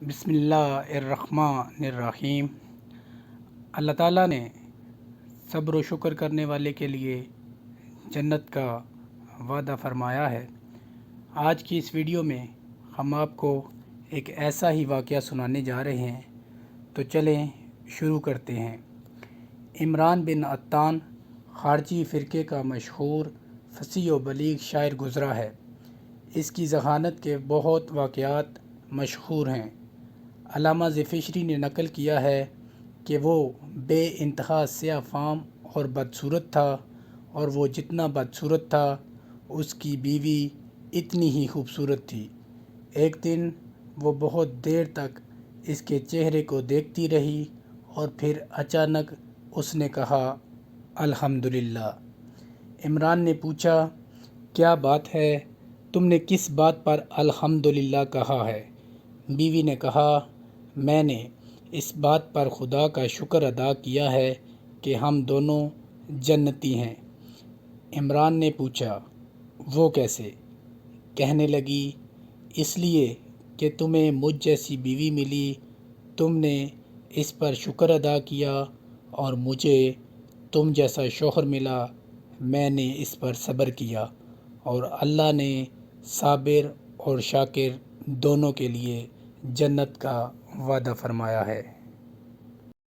بسم اللہ الرحمن الرحیم۔ اللہ تعالیٰ نے صبر و شکر کرنے والے کے لیے جنت کا وعدہ فرمایا ہے۔ آج کی اس ویڈیو میں ہم آپ کو ایک ایسا ہی واقعہ سنانے جا رہے ہیں، تو چلیں شروع کرتے ہیں۔ عمران بن عطان خارجی فرقے کا مشہور فصیح و بلیغ شاعر گزرا ہے۔ اس کی ذہانت کے بہت واقعات مشہور ہیں۔ علامہ ذیفشری نے نقل کیا ہے کہ وہ بے انتہا سیاہ فام اور بدصورت تھا، اور وہ جتنا بدصورت تھا اس کی بیوی اتنی ہی خوبصورت تھی۔ ایک دن وہ بہت دیر تک اس کے چہرے کو دیکھتی رہی اور پھر اچانک اس نے کہا الحمدللہ۔ عمران نے پوچھا کیا بات ہے، تم نے کس بات پر الحمدللہ کہا ہے؟ بیوی نے کہا میں نے اس بات پر خدا کا شکر ادا کیا ہے کہ ہم دونوں جنتی ہیں۔ عمران نے پوچھا وہ کیسے؟ کہنے لگی اس لیے کہ تمہیں مجھ جیسی بیوی ملی، تم نے اس پر شکر ادا کیا، اور مجھے تم جیسا شوہر ملا، میں نے اس پر صبر کیا، اور اللہ نے صابر اور شاکر دونوں کے لیے جنت کا وعدہ فرمایا ہے۔